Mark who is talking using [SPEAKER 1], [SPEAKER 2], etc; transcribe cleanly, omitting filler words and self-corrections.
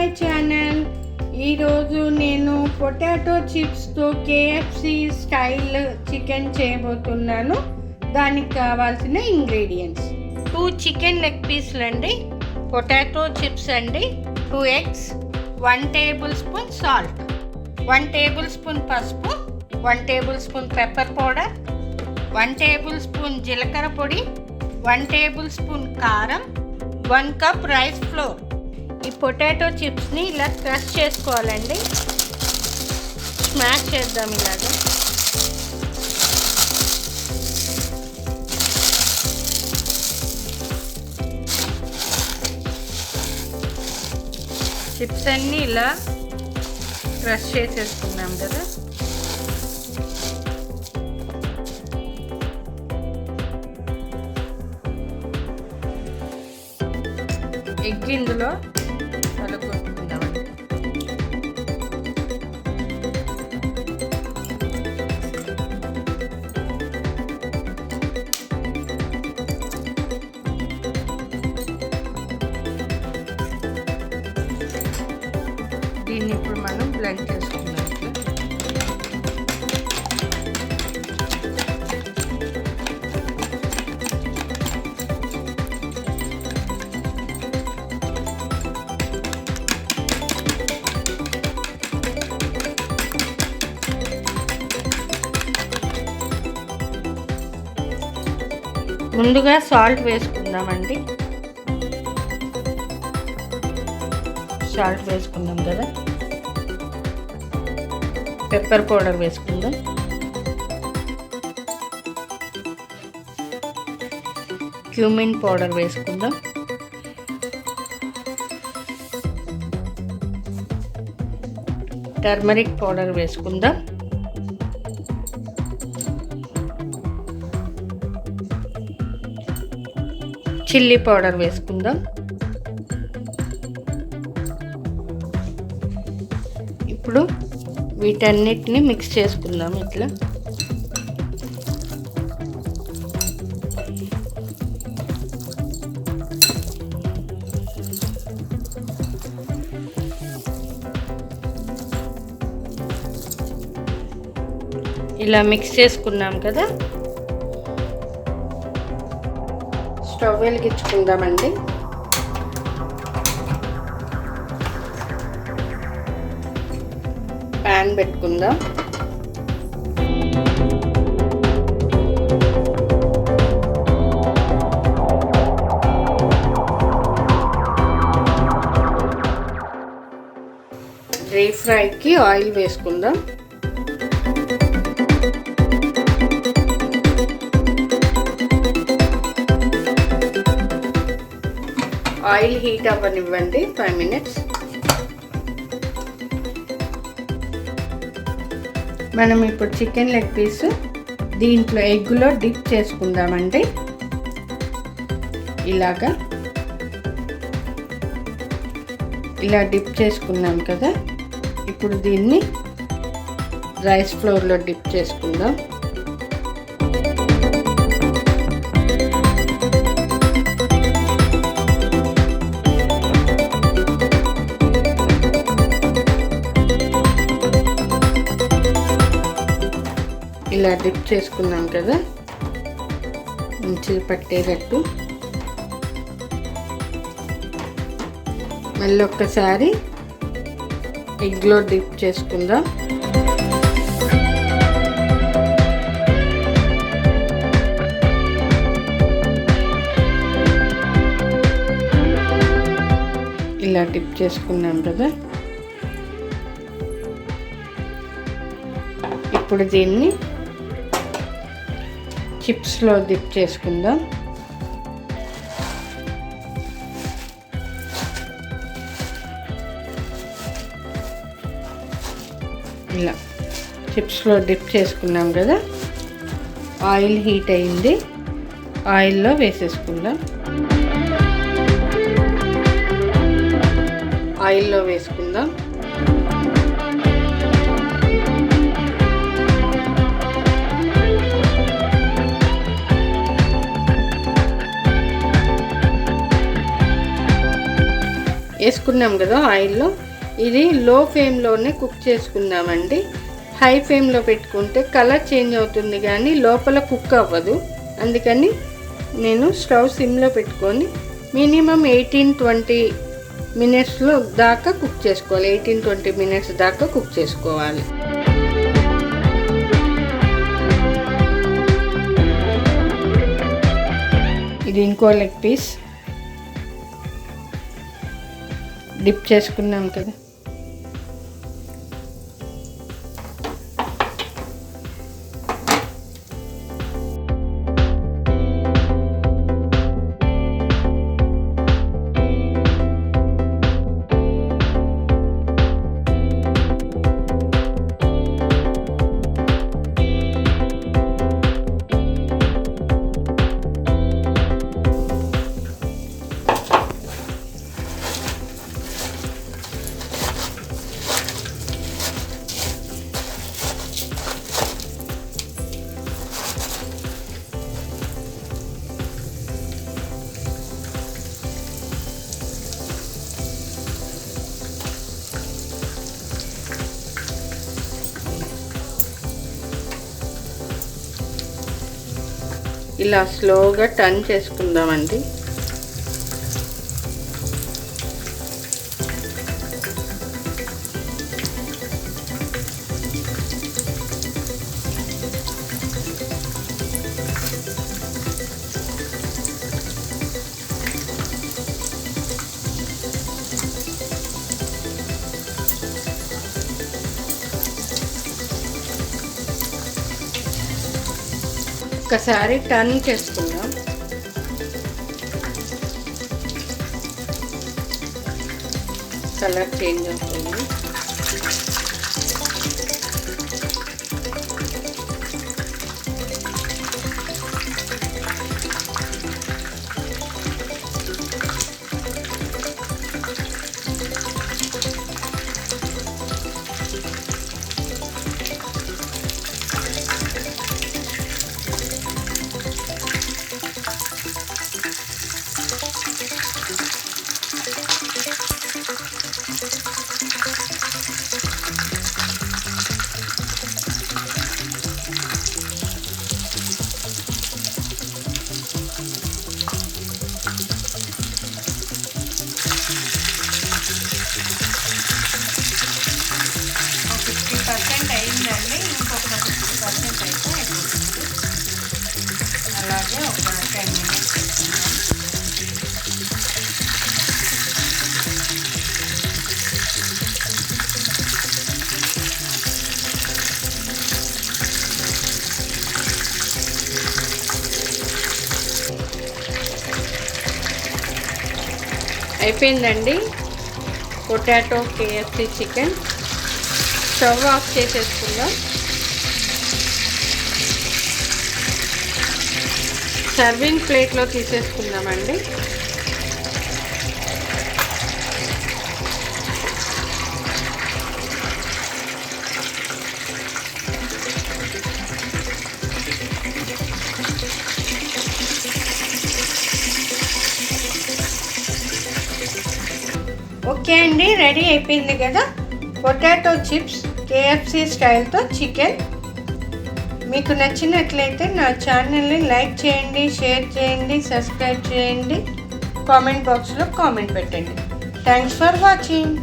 [SPEAKER 1] My channel. ఈరోజు నేను potato చిప్స్తో KFC style chicken చేయబోతున్నాను. దానికి కావాల్సిన ఇంగ్రీడియంట్స్ 2 చికెన్ లెగ్ పీస్లు అండి, పొటాటో చిప్స్ అండి, 2 eggs, 1 table spoon salt, 1 table spoon పసుపు, 1 table spoon pepper powder, 1 table spoon జీలకర్ర పొడి, 1 టేబుల్ స్పూన్ కారం, 1 కప్ రైస్ ఫ్లోర్. ఈ పొటాటో చిప్స్ని ఇలా క్రష్ చేసుకోవాలండి. స్మాష్ చేద్దాం ఇలాగా. చిప్స్ అన్నీ ఇలా క్రష్ చేసేసుకున్నాం కదా. ఎగ్ ఇందులో కలుపుకుందామండి. దీన్ని ఇప్పుడు మనం బ్లెండ్ చేసుకుందాం. ముందుగా సాల్ట్ వేసుకుందామండి. సాల్ట్ వేసుకుందాం కదా. పెప్పర్ పౌడర్ వేసుకుందాం. క్యూమిన్ పౌడర్ వేసుకుందాం. టర్మరిక్ పౌడర్ వేసుకుందాం. చిల్లీ పౌడర్ వేసుకుందాం. ఇప్పుడు వీటన్నిటిని మిక్స్ చేసుకుందాం ఇట్లా. ఇలా మిక్స్ చేసుకున్నాం కదా. స్టవ్ వెలిగించుకుందామండి. ప్యాన్ పెట్టుకుందాం. డీప్ ఫ్రైకి ఆయిల్ వేసుకుందాం. ఆయిల్ హీట్ అవ్వనివ్వండి 5 మినిట్స్. మనం ఇప్పుడు చికెన్ లెగ్ పీస్ దీంట్లో ఎగ్గులో డిప్ చేసుకుందామండి. ఇలా డిప్ చేసుకున్నాం కదా. ఇప్పుడు దీన్ని రైస్ ఫ్లోర్లో డిప్ చేసుకుందాం. ఇలా డిప్ చేసుకున్నాం కదా, మంచిగా పట్టేటట్టు. మళ్ళీ ఒక్కసారి ఎగ్లో డిప్ చేసుకుందాం. ఇలా డిప్ చేసుకున్నాం కదా. ఇప్పుడు దీన్ని చిప్స్లో డిప్ చేసుకుందాం. ఇలా చిప్స్లో డిప్ చేసుకున్నాం కదా. ఆయిల్ హీట్ అయింది. ఆయిల్లో వేసేసుకుందాం. ఆయిల్లో వేసుకుందాం. వేసుకున్నాం కదా ఆయిల్లో, ఇది లో ఫ్లేమ్లోనే కుక్ చేసుకుందామండి. హై ఫ్లేమ్లో పెట్టుకుంటే కలర్ చేంజ్ అవుతుంది కానీ లోపల కుక్ అవ్వదు. అందుకని నేను స్టవ్ సిమ్లో పెట్టుకొని మినిమం 18-20 మినిట్స్లో దాకా కుక్ చేసుకోవాలి. 18-20 మినిట్స్ దాకా కుక్ చేసుకోవాలి. ఇది ఇంకో లెగ్ పీస్ డిప్ చేసుకున్నాం కదా. ఇలా స్లోగా టర్న్ చేసుకుందామండి. ఒకసారి టర్న్ చేసుకుందాం. కలర్ చేంజ్ అవుతుంది. అయిందండి. ఇంకొక 50% అయితే అయిపోతుంది. అలాగే ఒక 10 మినిట్స్ పెట్టుకుందాం. అయిపోయిందండి potato KFC chicken. Stove off చేసేసుకుందాం. సర్వింగ్ ప్లేట్లో తీసేసుకుందామండి. ఓకే అండి, రెడీ అయిపోయింది కదా పొటాటో చిప్స్ KFC స్టైల్తో చికెన్. మీకు నచ్చినట్లయితే నా ఛానల్ని లైక్ చేయండి, షేర్ చేయండి, సబ్స్క్రైబ్ చేయండి, కామెంట్ బాక్స్లో కామెంట్ పెట్టండి. Thanks for watching.